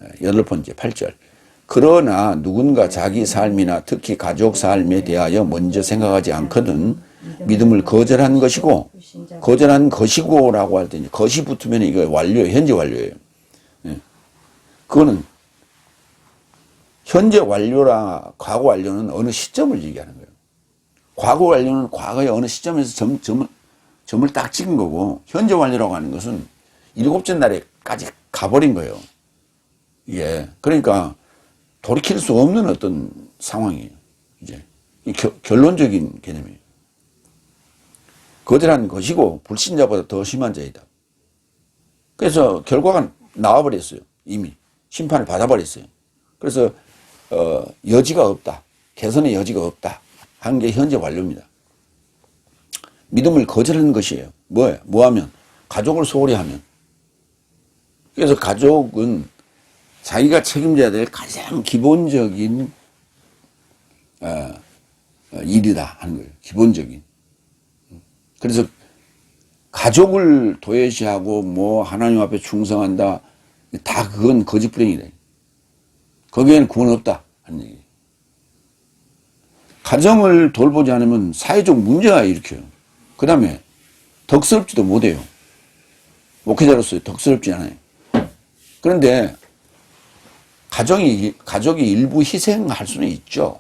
8번째 8절. 그러나 누군가 자기 삶이나 특히 가족 삶에 대하여 먼저 생각하지 않거든 믿음을 거절한 것이고라고 할 때 것이 붙으면 이거 완료예요. 현재 완료예요. 그거는 현재 완료랑 과거 완료는 어느 시점을 얘기하는 거예요. 과거 완료는 과거의 어느 시점에서 점을 딱 찍은 거고, 현재 완료라고 하는 것은 7째 날에까지 가버린 거예요. 예. 그러니까 돌이킬 수 없는 어떤 상황이에요. 이제 결론적인 개념이에요. 거절한 것이고 불신자보다 더 심한 자이다. 그래서 결과가 나와버렸어요. 이미 심판을 받아버렸어요. 그래서 여지가 없다. 개선의 여지가 없다. 하는 게 현재 완료입니다. 믿음을 거절하는 것이에요. 뭐예요? 뭐 하면? 가족을 소홀히 하면. 그래서 가족은 자기가 책임져야 될 가장 기본적인 일이다 하는 거예요. 기본적인. 그래서 가족을 도외시하고 뭐 하나님 앞에 충성한다. 다 그건 거짓부렁이다. 거기에는 구원 없다 하는 얘기예요. 가정을 돌보지 않으면 사회적 문제가 일으켜요. 그 다음에 덕스럽지도 못해요. 목회자로서 덕스럽지 않아요. 그런데 가족이 일부 희생할 수는 있죠.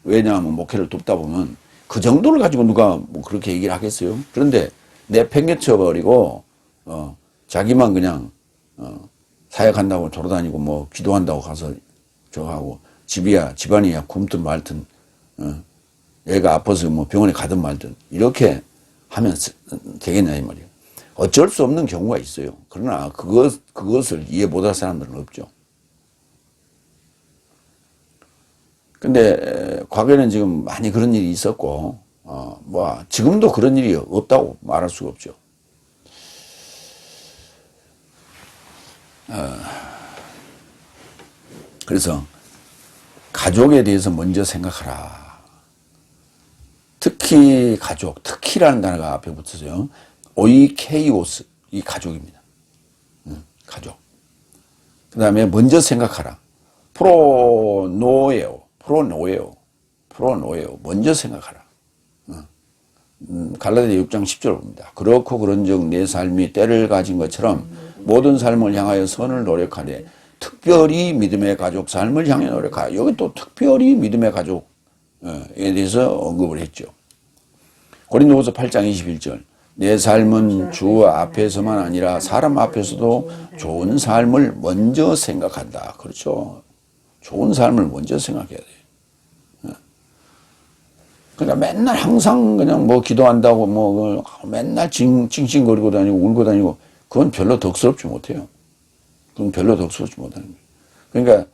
왜냐하면 목회를 돕다 보면 그 정도를 가지고 누가 뭐 그렇게 얘기를 하겠어요. 그런데 내팽개쳐버리고 자기만 그냥 사역한다고 돌아다니고 뭐 기도한다고 가서 저거 하고 집안이야 굶든 말든 애가 아파서 뭐 병원에 가든 말든 이렇게 하면 되겠냐 이 말이에요. 어쩔 수 없는 경우가 있어요. 그러나 그것을 이해 못할 사람들은 없죠. 근데 과거에는 지금 많이 그런 일이 있었고 뭐 지금도 그런 일이 없다고 말할 수가 없죠. 그래서 가족에 대해서 먼저 생각하라. 특히 가족, 특히라는 단어가 앞에 붙어서요. 오이케이오스, 이 가족입니다. 가족. 그 다음에 먼저 생각하라. 프로노에오, 먼저 생각하라. 갈라디아 6장 10절 봅니다. 그렇고 그런즉 내 삶이 때를 가진 것처럼 모든 삶을 향하여 선을 노력하되 특별히 믿음의 가족 삶을 향해 노력하라. 여기 또 특별히 믿음의 가족에 대해서 언급을 했죠. 고린도후서 8장 21절. 내 삶은 주 앞에서만 아니라 사람 앞에서도 좋은 삶을 먼저 생각한다. 그렇죠. 좋은 삶을 먼저 생각해야 돼요. 그러니까 맨날 항상 그냥 뭐 기도한다고 뭐 맨날 찡찡거리고 다니고 울고 다니고 그건 별로 덕스럽지 못해요. 그건 별로 덕스럽지 못하는 거예요. 그러니까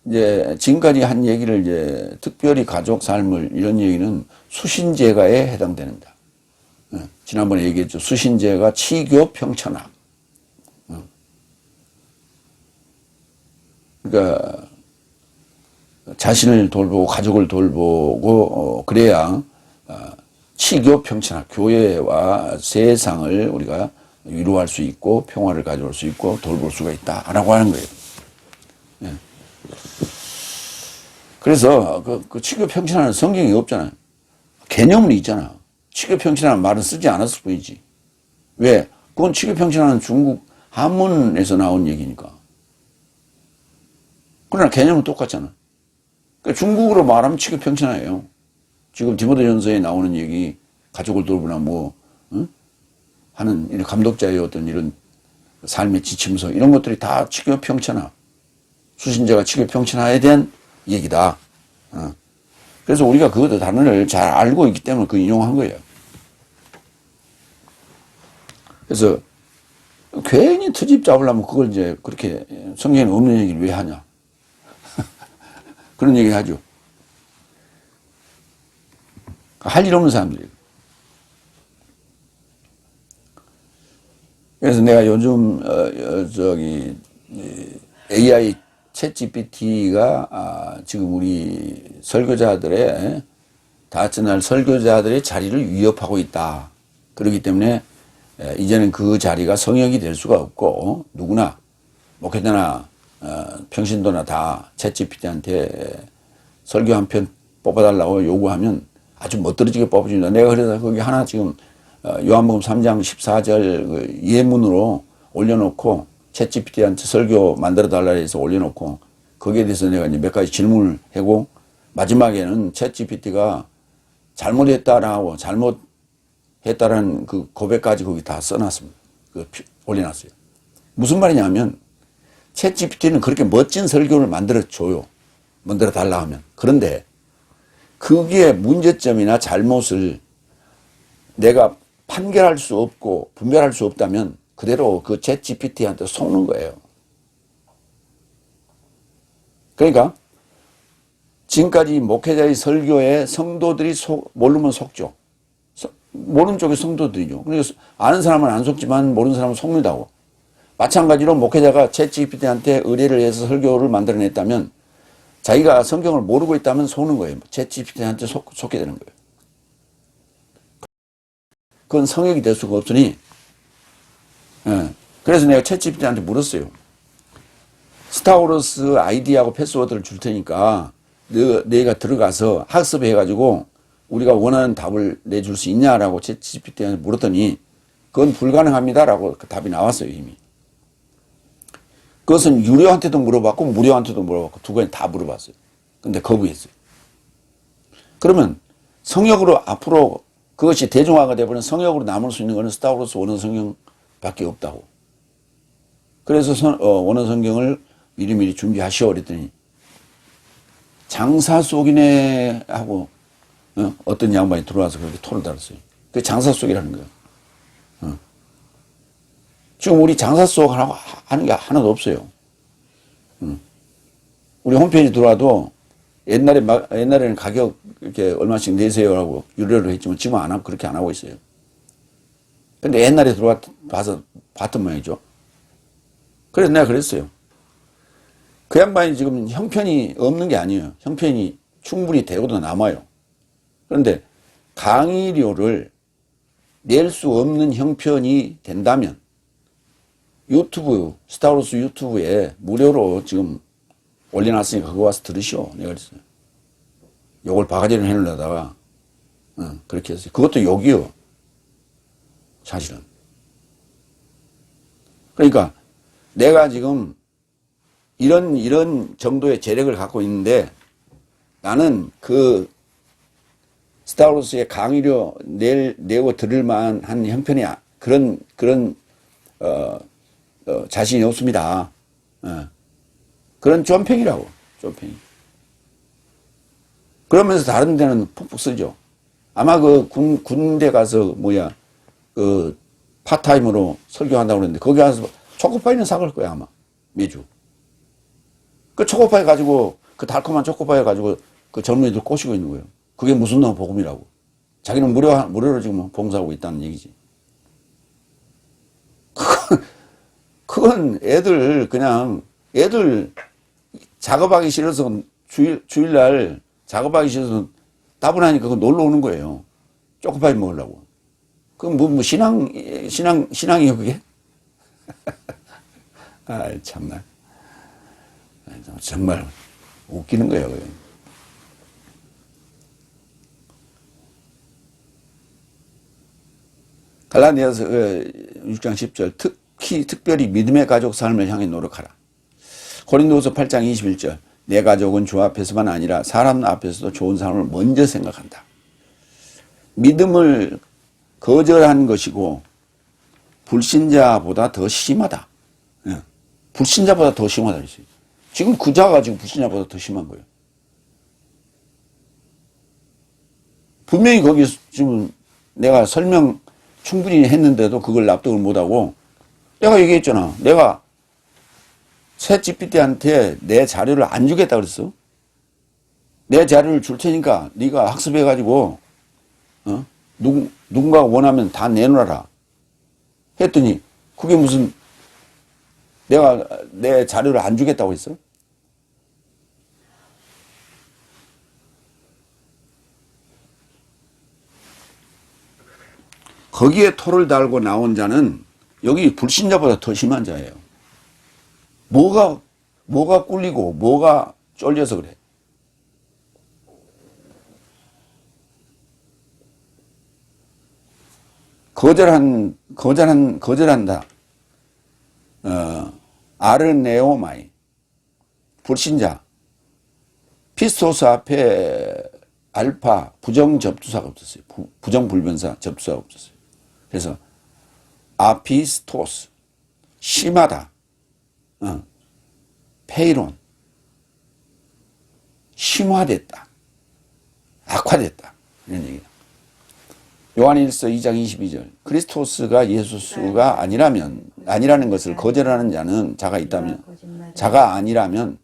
이제 지금까지 한 얘기를 이제 특별히 가족 삶을 이런 얘기는 수신제가에 해당됩니다. 지난번에 얘기했죠. 수신제가 치교 평천학. 그러니까 자신을 돌보고 가족을 돌보고 그래야 치교 평천학, 교회와 세상을 우리가 위로할 수 있고 평화를 가져올 수 있고 돌볼 수가 있다라고 하는 거예요. 그래서 그 치교 평천하는 성경이 없잖아요. 개념은 있잖아. 치교 평천하는 말은 쓰지 않았을 뿐이지. 왜? 그건 치교 평천하는 중국 한문에서 나온 얘기니까. 그러나 개념은 똑같잖아. 그러니까 중국으로 말하면 치교평천하예요. 지금 디모데전서에 나오는 얘기, 가족을 돌보나 뭐 응? 하는 이런 감독자의 어떤 이런 삶의 지침서 이런 것들이 다 치교평천하, 수신자가 치교평천하에 대한 얘기다. 그래서 우리가 그 단어를 잘 알고 있기 때문에 그 인용한 거예요. 그래서 괜히 트집 잡으려면 그걸 이제 그렇게 성경에 없는 얘기를 왜 하냐. 그런 얘기 하죠. 할 일 없는 사람들이에요. 그래서 내가 요즘, AI 챗 GPT가 지금 우리 설교자들의, 다음 날 설교자들의 자리를 위협하고 있다. 그렇기 때문에 이제는 그 자리가 성역이 될 수가 없고 누구나 목회자나 평신도나 다 챗GPT한테 설교 한 편 뽑아달라고 요구하면 아주 멋들어지게 뽑아줍니다. 내가 그래서 거기 하나 지금 요한복음 3장 14절 그 예문으로 올려놓고 챗GPT한테 설교 만들어달라 해서 올려놓고 거기에 대해서 내가 이제 몇 가지 질문을 하고 마지막에는 챗GPT가 잘못했다라고 잘못했다라는 그 고백까지 거기 다 써놨습니다. 올려놨어요. 무슨 말이냐면 챗GPT는 그렇게 멋진 설교를 만들어줘요. 만들어달라 하면. 그런데 그게 문제점이나 잘못을 내가 판결할 수 없고 분별할 수 없다면 그대로 그 챗GPT한테 속는 거예요. 그러니까 지금까지 목회자의 설교에 성도들이 모르면 속죠. 모르는 쪽에 성도들이죠. 그러니까 아는 사람은 안 속지만 모르는 사람은 속는다고. 마찬가지로 목회자가 챗GPT한테 의뢰를 해서 설교를 만들어냈다면 자기가 성경을 모르고 있다면 속는 거예요. 챗GPT한테 속게 되는 거예요. 그건 성역이 될 수가 없으니 그래서 내가 챗GPT한테 물었어요. 스타워러스 아이디하고 패스워드를 줄 테니까 내가 들어가서 학습해가지고 우리가 원하는 답을 내줄 수 있냐라고 챗GPT한테 물었더니 그건 불가능합니다라고 그 답이 나왔어요. 이미. 그것은 유료한테도 물어봤고 무료한테도 물어봤고 두 가지 다 물어봤어요. 근데 거부했어요. 그러면 성역으로 앞으로 그것이 대중화가 되어버린 성역으로 남을 수 있는 것은 스타워러스 원어 성경밖에 없다고. 그래서 원어 성경을 미리미리 준비하시오 그랬더니 장사 속이네 하고 어떤 양반이 들어와서 그렇게 토를 달았어요. 그게 장사 속이라는 거예요. 지금 우리 장사 속 하는 게 하나도 없어요. 우리 홈페이지 들어와도 옛날에는 가격 이렇게 얼마씩 내세요라고 유료로 했지만 지금 안 하고 그렇게 안 하고 있어요. 근데 옛날에 봐서 봤던 모양이죠. 그래서 내가 그랬어요. 그 양반이 지금 형편이 없는 게 아니에요. 형편이 충분히 되고도 남아요. 그런데 강의료를 낼 수 없는 형편이 된다면 유튜브, 스타워러스 유튜브에 무료로 지금 올려놨으니까 그거 와서 들으시오. 내가 그랬어요. 욕을 바가지를 해놓으려다가 그렇게 했어요. 그것도 욕이요. 사실은. 그러니까 내가 지금 이런 정도의 재력을 갖고 있는데 나는 그 스타워러스의 강의료 내고 들을 만한 형편이 그런 자신이 없습니다. 그런 쫌팽이라고, 쫌팽이. 그러면서 다른 데는 푹푹 쓰죠. 아마 그 군대 가서 그 파타임으로 설교한다고 그랬는데 거기 가서 초코파이는 사갈 거야 아마 매주. 그 초코파이 가지고 그 달콤한 초코파이 가지고 그 젊은이들 꼬시고 있는 거예요. 그게 무슨 놈 복음이라고. 자기는 무료로 지금 봉사하고 있다는 얘기지. 그건 애들 작업하기 싫어서 주일날 작업하기 싫어서 따분하니까 그 놀러 오는 거예요. 초코파이 먹으려고. 그럼 신앙이요 그게? 아 참나. 정말 웃기는 거예요. 그게. 갈라디아서 6장 10절 특별히 믿음의 가족 삶을 향해 노력하라. 고린도후서 8장 21절 내 가족은 주 앞에서만 아니라 사람 앞에서도 좋은 사람을 먼저 생각한다. 믿음을 거절한 것이고 불신자보다 더 심하다. 예. 불신자보다 더 심하다 그랬어요. 지금 그자가 지금 불신자보다 더 심한 거예요. 분명히 거기 지금 내가 설명 충분히 했는데도 그걸 납득을 못하고 내가 얘기했잖아. 내가 챗GPT한테 내 자료를 안 주겠다 그랬어. 내 자료를 줄 테니까 네가 학습해가지고 누군가가 원하면 다 내놓아라 했더니 그게 무슨 내가 내 자료를 안 주겠다고 했어? 거기에 토를 달고 나온 자는 여기 불신자보다 더 심한 자예요. 뭐가 꿀리고 뭐가 쫄려서 그래. 거절한다. 아르네오마이. 불신자. 피스토스 앞에 알파, 부정 접두사가 없었어요. 부정 불변사 접두사가 없었어요. 그래서 아피스토스. 심하다. 페이론. 심화됐다. 악화됐다. 이런 얘기다. 요한일서 2장 22절. 그리스토스가 예수가 아니라는 것을 거절하는 자는 자가 있다면, 자가 아니라면,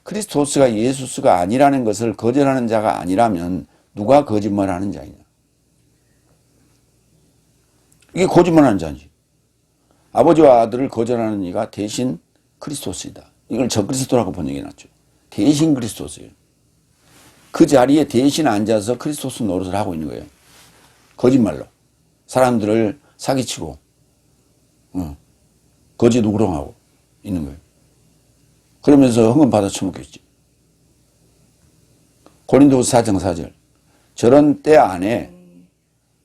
그리스토스가 예수가 아니라는 것을 거절하는 자가 아니라면 누가 거짓말하는 자이냐. 이게 거짓말하는 자지. 아버지와 아들을 거절하는 이가 대신 그리스토스이다. 이걸 적그리스도라고 번역해 놨죠. 대신 그리스도스예요. 그 자리에 대신 앉아서 그리스도스 노릇을 하고 있는 거예요. 거짓말로. 사람들을 사기치고, 거짓 우롱하고 있는 거예요. 그러면서 헌금 받아 처먹겠지. 고린도후서 4장 4절. 저런 때 안에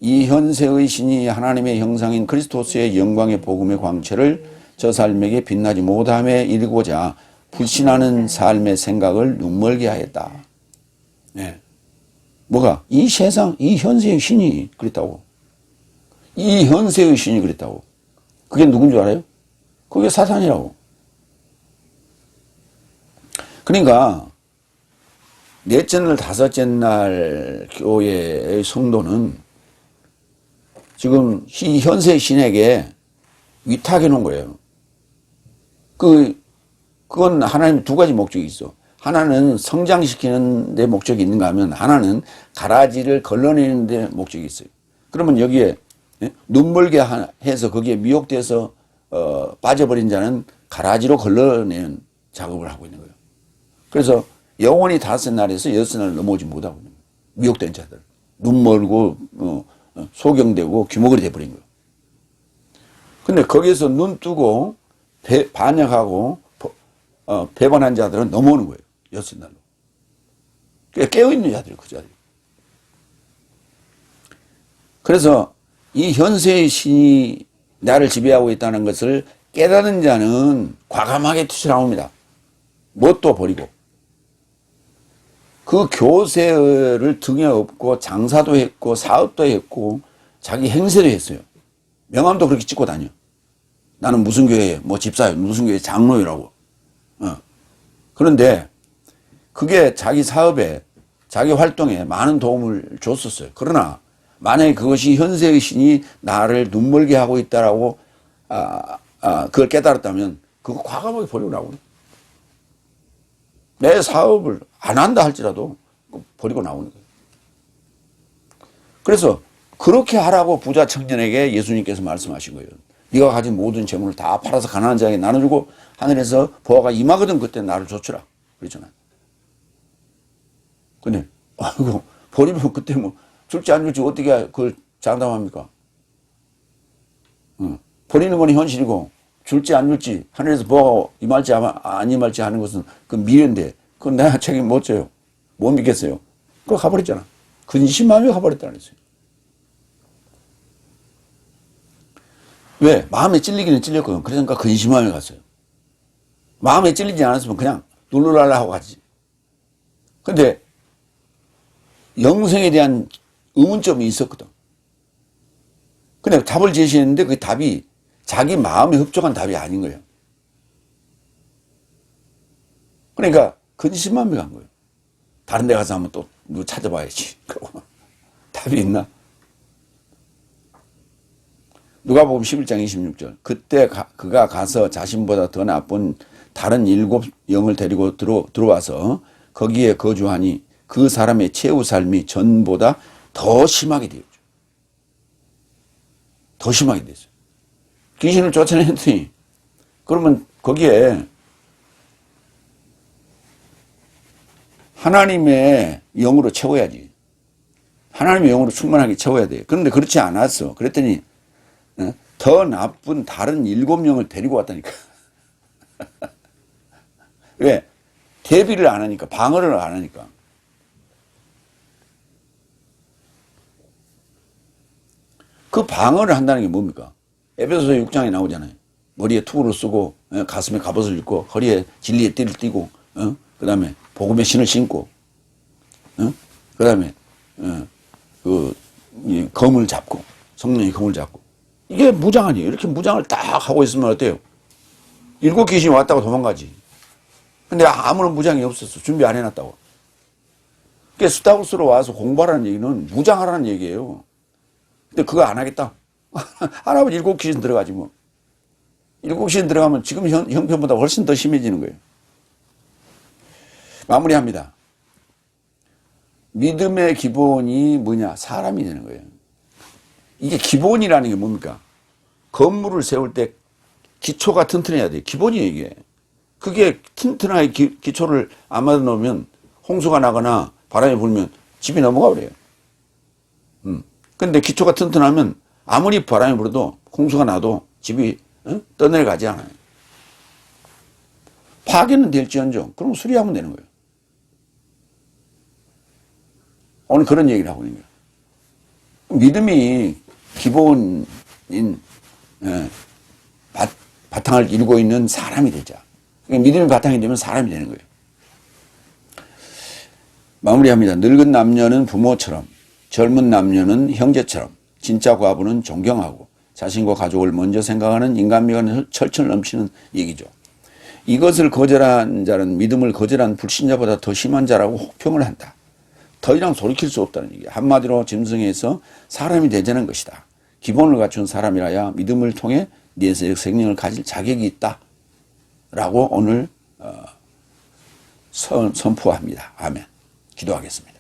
이 현세의 신이 하나님의 형상인 그리스도스의 영광의 복음의 광채를 저 삶에게 빛나지 못함에 이르고자 불신하는 삶의 생각을 눈멀게 하였다. 네. 뭐가? 이 세상, 이 현세의 신이 그랬다고. 이 현세의 신이 그랬다고. 그게 누군 줄 알아요? 그게 사탄이라고. 그러니까 넷째 날, 다섯째 날 교회의 성도는 지금 이 현세의 신에게 위탁해 놓은 거예요. 그건 하나님 두 가지 목적이 있어. 하나는 성장시키는 데 목적이 있는가 하면 하나는 가라지를 걸러내는 데 목적이 있어요. 그러면 여기에 눈멀게 해서 거기에 미혹돼서 빠져버린 자는 가라지로 걸러내는 작업을 하고 있는 거예요. 그래서 영원히 다섯 날에서 여섯 날 넘어오지 못하고 있는 거예요. 미혹된 자들. 눈멀고 소경되고 귀머거리 돼버린 거예요. 근데 거기에서 눈 뜨고 반역하고 배반한 자들은 넘어오는 거예요. 여섯 날로. 깨어있는 자들, 그 자들. 그래서 이 현세의 신이 나를 지배하고 있다는 것을 깨닫는 자는 과감하게 투철나옵니다. 뭣도 버리고. 그 교세를 등에 업고 장사도 했고 사업도 했고 자기 행세도 했어요. 명함도 그렇게 찍고 다녀. 나는 무슨 교회 뭐 집사요, 무슨 교회 장로이라고. 그런데 그게 자기 사업에 자기 활동에 많은 도움을 줬었어요. 그러나 만약에 그것이 현세의 신이 나를 눈멀게 하고 있다라고 그걸 깨달았다면 그거 과감하게 버리고 나오는. 내 사업을 안 한다 할지라도 버리고 나오는 거예요. 그래서 그렇게 하라고 부자 청년에게 예수님께서 말씀하신 거예요. 네가 가진 모든 재물을 다 팔아서 가난한 자에게 나눠주고 하늘에서 보아가 임하거든 그때 나를 좇으라 그랬잖아요. 근데 아이고 버리면 그때 뭐 줄지 안 줄지 어떻게 그걸 장담합니까? 버리는 건 현실이고 줄지 안 줄지 하늘에서 보아가 임할지 안 임할지 하는 것은 그 미래인데 그건 내가 책임 못 져요. 못 믿겠어요. 그거 가버렸잖아. 근심하며 가버렸다는 거예요. 왜? 마음에 찔리기는 찔렸거든. 그러니까 근심하며 갔어요. 마음에 찔리지 않았으면 그냥 룰루랄라 하고 가지. 근데 영생에 대한 의문점이 있었거든. 근데 답을 제시했는데 그 답이 자기 마음에 흡족한 답이 아닌 거예요. 그러니까 근심만 간 거예요. 다른 데 가서 한번 또 누구 찾아봐야지. 그러고 답이 있나? 누가복음 11장 26절. 그때 그가 가서 자신보다 더 나쁜 다른 7 영을 데리고 들어와서 거기에 거주하니 그 사람의 최후 삶이 전보다 더 심하게 되었죠. 더 심하게 됐어요. 귀신을 쫓아냈더니 그러면 거기에 하나님의 영으로 채워야지. 하나님의 영으로 충만하게 채워야 돼요. 그런데 그렇지 않았어. 그랬더니 더 나쁜 다른 7 영을 데리고 왔다니까. 왜? 대비를 안 하니까. 방어를 안 하니까. 그 방어를 한다는 게 뭡니까? 에베소서 6장에 나오잖아요. 머리에 투구를 쓰고 가슴에 갑옷을 입고 허리에 진리의 띠를 띠고 그 다음에 복음의 신을 신고 그 다음에 검을 잡고 성령의 검을 잡고 이게 무장 아니에요. 이렇게 무장을 딱 하고 있으면 어때요? 7 귀신이 왔다고 도망가지. 근데 아무런 무장이 없었어. 준비 안 해놨다고. 그게 스타우스로 와서 공부하라는 얘기는 무장하라는 얘기예요. 근데 그거 안 하겠다. 할아버지 7 귀신 들어가지 뭐. 7 귀신 들어가면 지금 형편보다 훨씬 더 심해지는 거예요. 마무리합니다. 믿음의 기본이 뭐냐? 사람이 되는 거예요. 이게 기본이라는 게 뭡니까? 건물을 세울 때 기초가 튼튼해야 돼요. 기본이에요, 이게. 그게 튼튼하게 기초를 안 맞아 놓으면 홍수가 나거나 바람이 불면 집이 넘어가 버려요. 근데 기초가 튼튼하면 아무리 바람이 불어도 홍수가 나도 집이 떠내려가지 않아요. 파괴는 될지언정 그럼 수리하면 되는 거예요. 오늘 그런 얘기를 하고 있는 거예요. 믿음이 기본인 바탕을 이루고 있는 사람이 되자. 그러니까 믿음이 바탕이 되면 사람이 되는 거예요. 마무리합니다. 늙은 남녀는 부모처럼, 젊은 남녀는 형제처럼, 진짜 과부는 존경하고 자신과 가족을 먼저 생각하는 인간미가 철철 넘치는 얘기죠. 이것을 거절한 자는 믿음을 거절한 불신자보다 더 심한 자라고 혹평을 한다. 더 이상 돌이킬 수 없다는 얘기예요. 한마디로 짐승에서 사람이 되자는 것이다. 기본을 갖춘 사람이라야 믿음을 통해 내세적 생명을 가질 자격이 있다. 라고 오늘 선포합니다. 아멘. 기도하겠습니다.